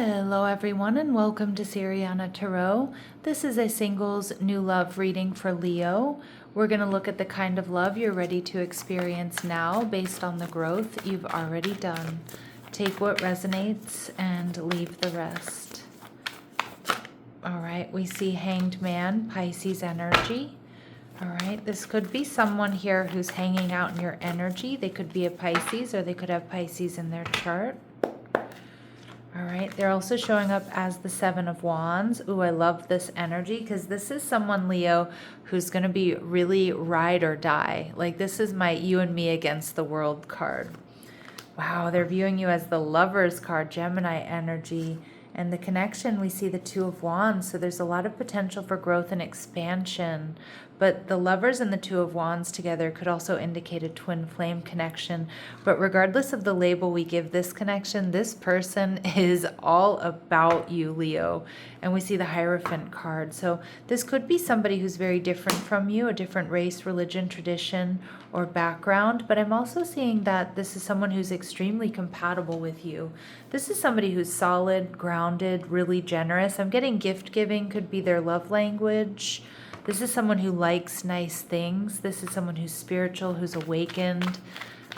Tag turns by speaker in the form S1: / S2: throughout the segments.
S1: Hello everyone and welcome to Siriana Tarot. This is a singles new love reading for Leo. We're going to look at the kind of love you're ready to experience now based on the growth you've already done. Take what resonates and leave the rest. All right, we see Hanged Man, Pisces energy. All right, this could be someone here who's hanging out in your energy. They could be a Pisces or they could have Pisces in their chart. All right, they're also showing up as the Seven of Wands. Ooh, I love this energy because this is someone, Leo, who's going to be really ride or die. Like this is my you and me against the world card. Wow, they're viewing you as the Lovers card, Gemini energy. And the connection, we see the Two of Wands. So there's a lot of potential for growth and expansion. But the Lovers and the Two of Wands together could also indicate a twin flame connection. But regardless of the label we give this connection, this person is all about you, Leo. And we see the Hierophant card. So this could be somebody who's very different from you, a different race, religion, tradition, or background. But I'm also seeing that this is someone who's extremely compatible with you. This is somebody who's solid, grounded, really generous. I'm getting gift giving could be their love language. This is someone who likes nice things. This is someone who's spiritual, who's awakened.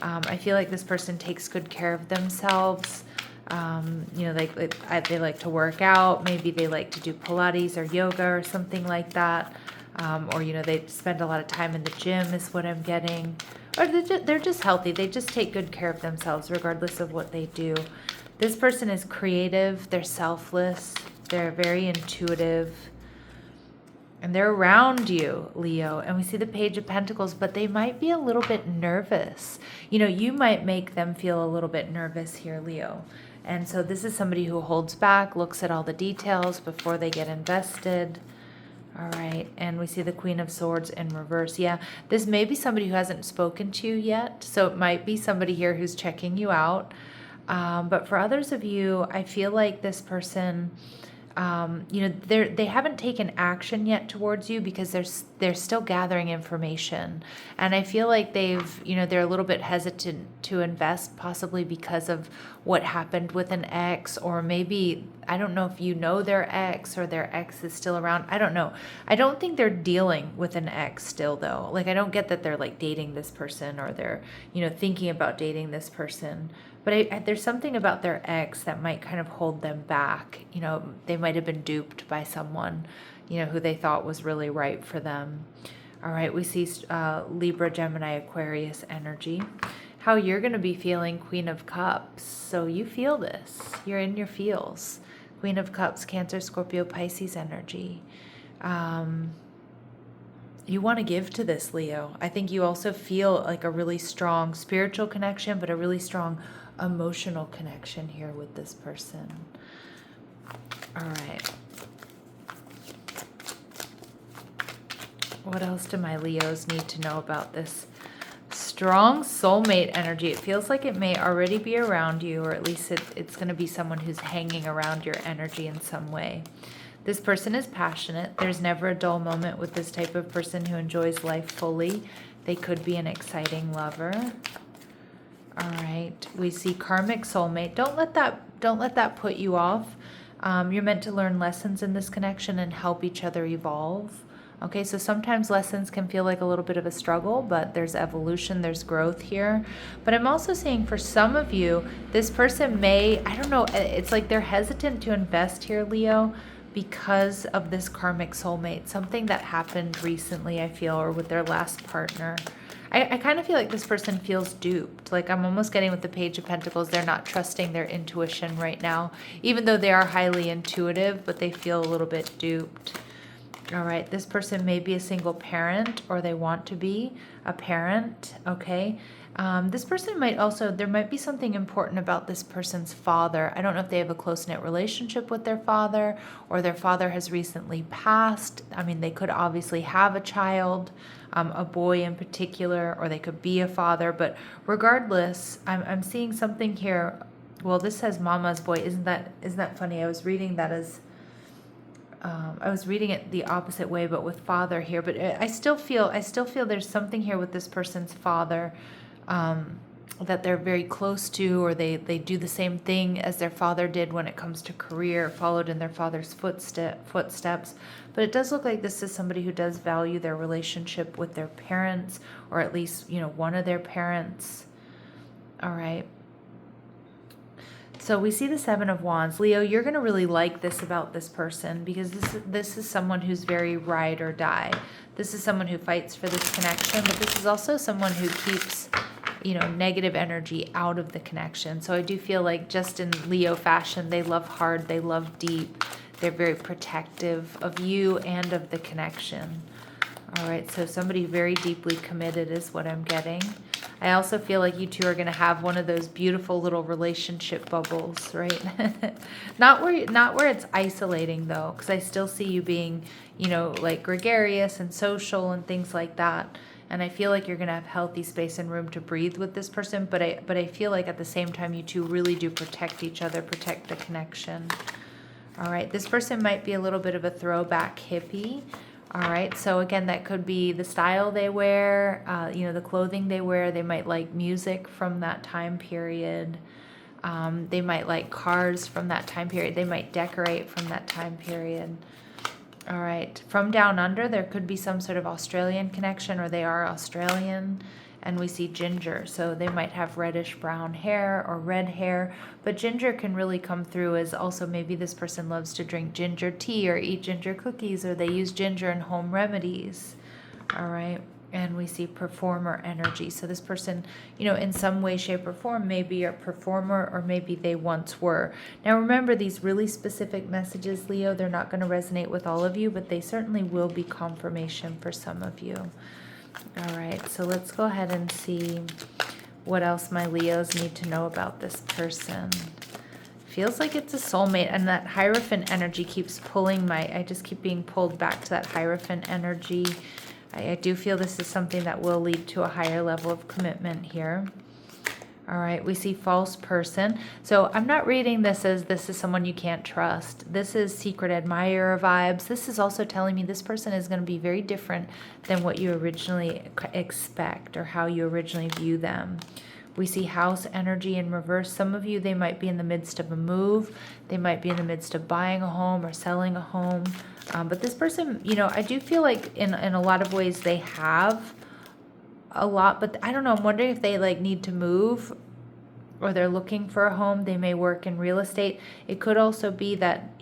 S1: I feel like this person takes good care of themselves. They like to work out. Maybe they like to do Pilates or yoga or something like that. They spend a lot of time in the gym is what I'm getting. Or they're just healthy. They just take good care of themselves regardless of what they do. This person is creative. They're selfless. They're very intuitive. And they're around you, Leo. And we see the Page of Pentacles, but they might be a little bit nervous. You might make them feel a little bit nervous here, Leo. And so this is somebody who holds back, looks at all the details before they get invested. All right, and we see the Queen of Swords in reverse. Yeah, this may be somebody who hasn't spoken to you yet. So it might be somebody here who's checking you out. But for others of you, I feel like this person... they haven't taken action yet towards you because they're still gathering information. And I feel like they're a little bit hesitant to invest, possibly because of what happened with an ex, or maybe, I don't know if you know their ex or their ex is still around. I don't know. I don't think they're dealing with an ex still though. Like, I don't get that they're like dating this person or they're, thinking about dating this person. But there's something about their ex that might kind of hold them back. They might have been duped by someone, who they thought was really right for them. All right, we see Libra, Gemini, Aquarius energy. How you're going to be feeling, Queen of Cups. So you feel this. You're in your feels. Queen of Cups, Cancer, Scorpio, Pisces energy. You want to give to this, Leo. I think you also feel like a really strong spiritual connection, but a really strong emotional connection here with this person. All right. What else do my Leos need to know about this strong soulmate energy? It feels like it may already be around you, or at least it's going to be someone who's hanging around your energy in some way. This person is passionate. There's never a dull moment with this type of person who enjoys life fully. They could be an exciting lover. All right, we see karmic soulmate. Don't let that put you off. You're meant to learn lessons in this connection and help each other evolve. Okay, so sometimes lessons can feel like a little bit of a struggle, but there's evolution, there's growth here. But I'm also seeing for some of you, this person may, I don't know, it's like they're hesitant to invest here, Leo, because of this karmic soulmate, something that happened recently, I feel, or with their last partner. I kind of feel like this person feels duped. Like, I'm almost getting with the Page of Pentacles, they're not trusting their intuition right now, even though they are highly intuitive, but they feel a little bit duped. All right, this person may be a single parent, or they want to be a parent, okay? This person might also, there might be something important about this person's father. I don't know if they have a close-knit relationship with their father, or their father has recently passed. I mean, they could obviously have a child, a boy in particular, or they could be a father. But regardless, I'm seeing something here. Well, this says mama's boy. Isn't that funny? I was reading that as... I was reading it the opposite way, but with father here. But I still feel there's something here with this person's father. that they're very close to, or they do the same thing as their father did when it comes to career, followed in their father's footsteps. But it does look like this is somebody who does value their relationship with their parents, or at least, one of their parents. All right. So we see the Seven of Wands. Leo, you're going to really like this about this person, because this is someone who's very ride or die. This is someone who fights for this connection, but this is also someone who keeps, negative energy out of the connection. So I do feel like, just in Leo fashion, they love hard, they love deep, they're very protective of you and of the connection. All right, so somebody very deeply committed is what I'm getting. I also feel like you two are going to have one of those beautiful little relationship bubbles, right? Not where it's isolating, though, because I still see you being, like gregarious and social and things like that. And I feel like you're going to have healthy space and room to breathe with this person. But I feel like at the same time, you two really do protect each other, protect the connection. All right, this person might be a little bit of a throwback hippie. All right, so again, that could be the style they wear, the clothing they wear. They might like music from that time period. They might like cars from that time period. They might decorate from that time period. All right, from down under, there could be some sort of Australian connection, or they are Australian. And we see ginger, so they might have reddish brown hair or red hair, but ginger can really come through as also, maybe this person loves to drink ginger tea or eat ginger cookies, or they use ginger in home remedies. All right, and we see performer energy. So this person, in some way, shape, or form may be a performer, or maybe they once were. Now remember, these really specific messages, Leo, they're not going to resonate with all of you, but they certainly will be confirmation for some of you. All right, so let's go ahead and see what else my Leos need to know about this person. Feels like it's a soulmate, and that Hierophant energy keeps pulling I just keep being pulled back to that Hierophant energy. I do feel this is something that will lead to a higher level of commitment here. All right, we see false person. So I'm not reading this as this is someone you can't trust. This is secret admirer vibes. This is also telling me this person is going to be very different than what you originally expect, or how you originally view them. We see house energy in reverse. Some of you, they might be in the midst of a move. They might be in the midst of buying a home or selling a home. But this person, I do feel like in a lot of ways they have a lot, but I don't know, I'm wondering if they need to move, or they're looking for a home. They may work in real estate. It could also be that,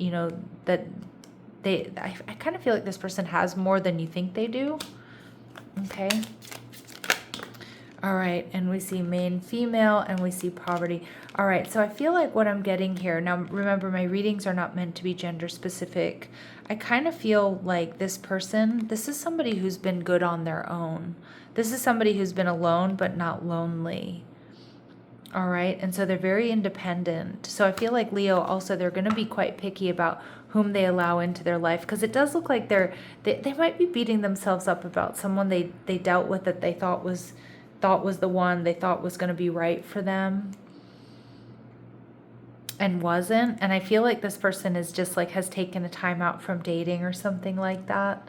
S1: that I kind of feel like this person has more than you think they do. Okay. All right, and we see main female, and we see poverty. All right, so I feel like what I'm getting here, now remember, my readings are not meant to be gender specific. I kind of feel like this person, this is somebody who's been good on their own. This is somebody who's been alone but not lonely. All right, and so they're very independent. So I feel like Leo, also, they're going to be quite picky about whom they allow into their life, because it does look like they might be beating themselves up about someone they dealt with that they thought was the one they thought was going to be right for them and wasn't. And I feel like this person is just has taken a time out from dating or something like that.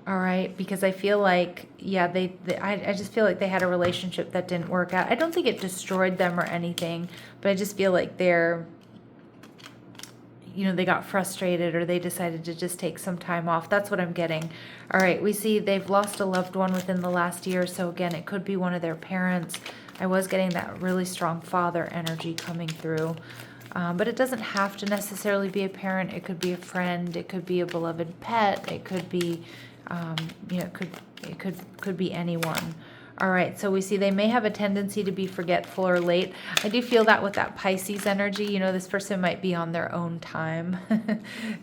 S1: All right, because I feel like, yeah, I just feel like they had a relationship that didn't work out. I don't think it destroyed them or anything, but I just feel like they got frustrated, or they decided to just take some time off. That's what I'm getting. All right, we see they've lost a loved one within the last year. So again, it could be one of their parents. I was getting that really strong father energy coming through. But it doesn't have to necessarily be a parent. It could be a friend. It could be a beloved pet. It could be, it could be anyone. All right, so we see they may have a tendency to be forgetful or late. I do feel that with that Pisces energy, this person might be on their own time,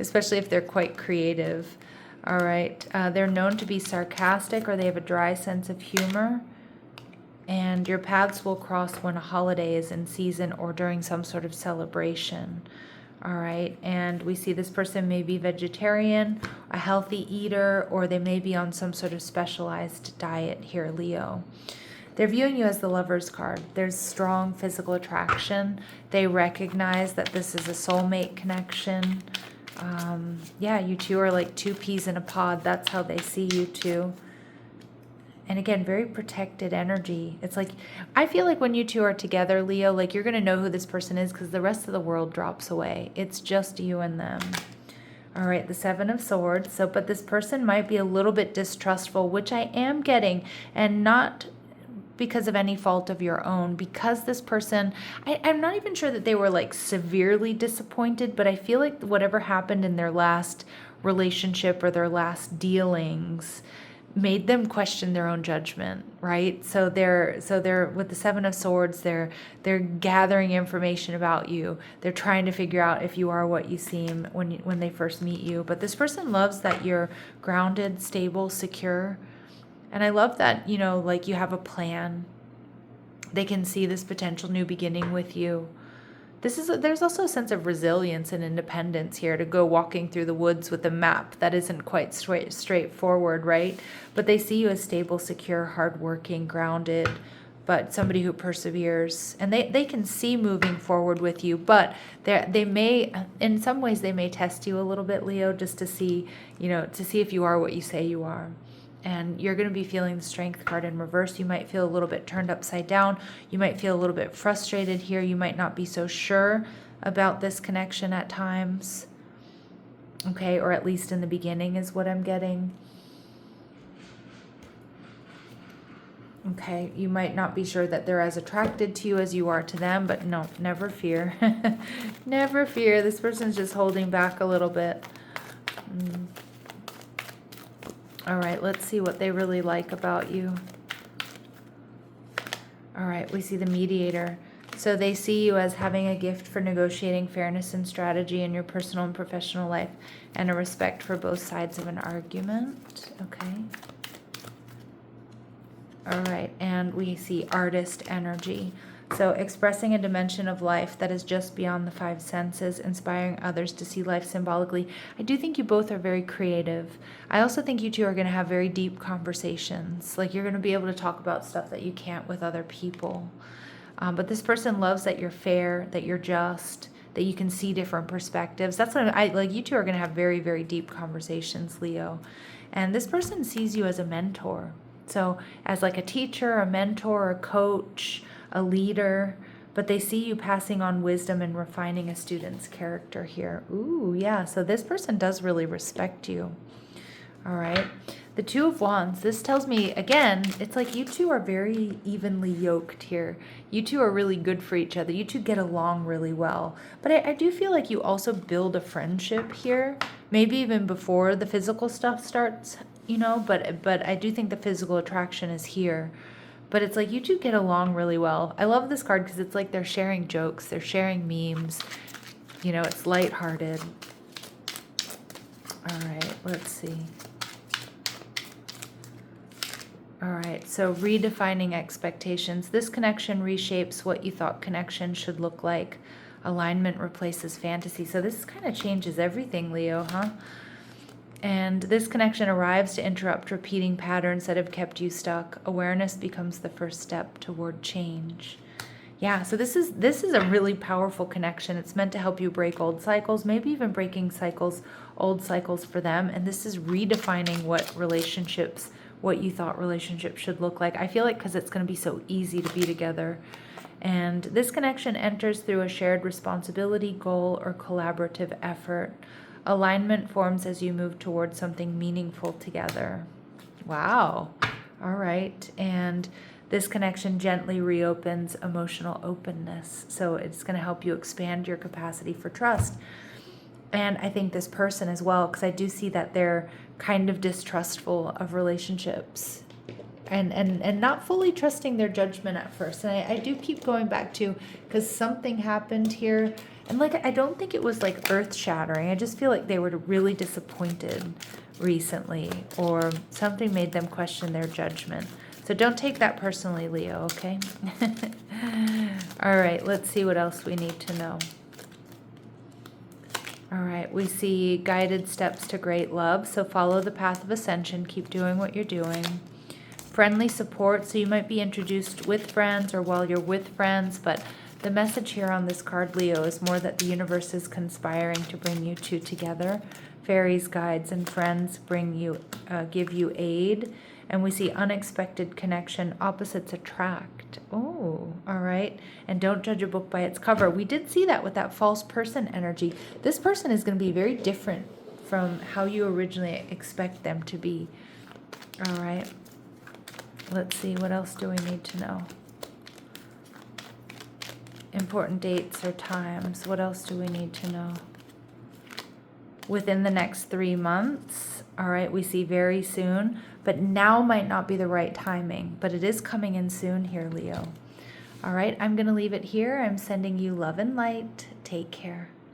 S1: especially if they're quite creative. All right, they're known to be sarcastic, or they have a dry sense of humor. And your paths will cross when a holiday is in season, or during some sort of celebration. All right, and we see this person may be vegetarian, a healthy eater, or they may be on some sort of specialized diet here, Leo. They're viewing you as the Lover's card. There's strong physical attraction. They recognize that this is a soulmate connection. Yeah, you two are like two peas in a pod. That's how they see you two. And again, very protected energy. It's like, I feel like when you two are together, Leo, like you're going to know who this person is because the rest of the world drops away. It's just you and them. All right, the Seven of Swords. So, but this person might be a little bit distrustful, which I am getting, and not because of any fault of your own, because this person, I'm not even sure that they were like severely disappointed, but I feel like whatever happened in their last relationship or their last dealings made them question their own judgment, right? So they're with the Seven of Swords, they're gathering information about you. They're trying to figure out if you are what you seem when they first meet you. But this person loves that you're grounded, stable, secure. And I love that, you know, like you have a plan. They can see this potential new beginning with you. There's also a sense of resilience and independence here to go walking through the woods with a map that isn't quite straightforward, right? But they see you as stable, secure, hardworking, grounded, but somebody who perseveres. And they can see moving forward with you, but they may, in some ways, they may test you a little bit, Leo, just to see, you know, to see if you are what you say you are. And you're going to be feeling the Strength card in reverse. You might feel a little bit turned upside down. You might feel a little bit frustrated here. You might not be so sure about this connection at times. Okay, or at least in the beginning is what I'm getting. Okay, you might not be sure that they're as attracted to you as you are to them, but no, never fear. Never fear. This person's just holding back a little bit. All right, let's see what they really like about you. All right, we see the Mediator. So they see you as having a gift for negotiating fairness and strategy in your personal and professional life, and a respect for both sides of an argument. Okay. All right, and we see Artist energy. So expressing a dimension of life that is just beyond the five senses, inspiring others to see life symbolically. I do think you both are very creative. I also think you two are going to have very deep conversations. Like you're going to be able to talk about stuff that you can't with other people. But this person loves that you're fair, that you're just, that you can see different perspectives. That's what I like. You two are going to have very, very deep conversations, Leo. And this person sees you as a mentor. So as like a teacher, a mentor, a coach, a leader, but they see you passing on wisdom and refining a student's character here. Ooh, yeah. So this person does really respect you. All right. The Two of Wands. This tells me, again, it's like you two are very evenly yoked here. You two are really good for each other. You two get along really well. But I do feel like you also build a friendship here, maybe even before the physical stuff starts, you know, but I do think the physical attraction is here. But it's like you two get along really well. I love this card because it's like they're sharing jokes. They're sharing memes. You know, it's lighthearted. All right, let's see. All right, so redefining expectations. This connection reshapes what you thought connection should look like. Alignment replaces fantasy. So this kind of changes everything, Leo, huh? And this connection arrives to interrupt repeating patterns that have kept you stuck. Awareness becomes the first step toward change. Yeah, so this is a really powerful connection. It's meant to help you break old cycles, maybe even breaking old cycles for them. And this is redefining what you thought relationships should look like. I feel like because it's going to be so easy to be together. And this connection enters through a shared responsibility, goal, or collaborative effort. Alignment forms as you move towards something meaningful together. Wow. All right. And this connection gently reopens emotional openness. So it's going to help you expand your capacity for trust. And I think this person as well, because I do see that they're kind of distrustful of relationships and not fully trusting their judgment at first. And I do keep going back to, because something happened here. And like, I don't think it was like earth shattering. I just feel like they were really disappointed recently, or something made them question their judgment. So don't take that personally, Leo, okay? All right, let's see what else we need to know. All right, we see guided steps to great love. So follow the path of ascension. Keep doing what you're doing. Friendly support. So you might be introduced with friends or while you're with friends, but the message here on this card, Leo, is more that the universe is conspiring to bring you two together. Fairies, guides, and friends give you aid, And we see unexpected connection, opposites attract. Oh, all right. And don't judge a book by its cover. We did see that with that false person energy. This person is going to be very different from how you originally expect them to be. All right. Let's see, what else do we need to know? Important dates or times. What else do we need to know? Within the next 3 months. All right, we see very soon, but now might not be the right timing, but it is coming in soon here, Leo. All right, I'm going to leave it here. I'm sending you love and light. Take care.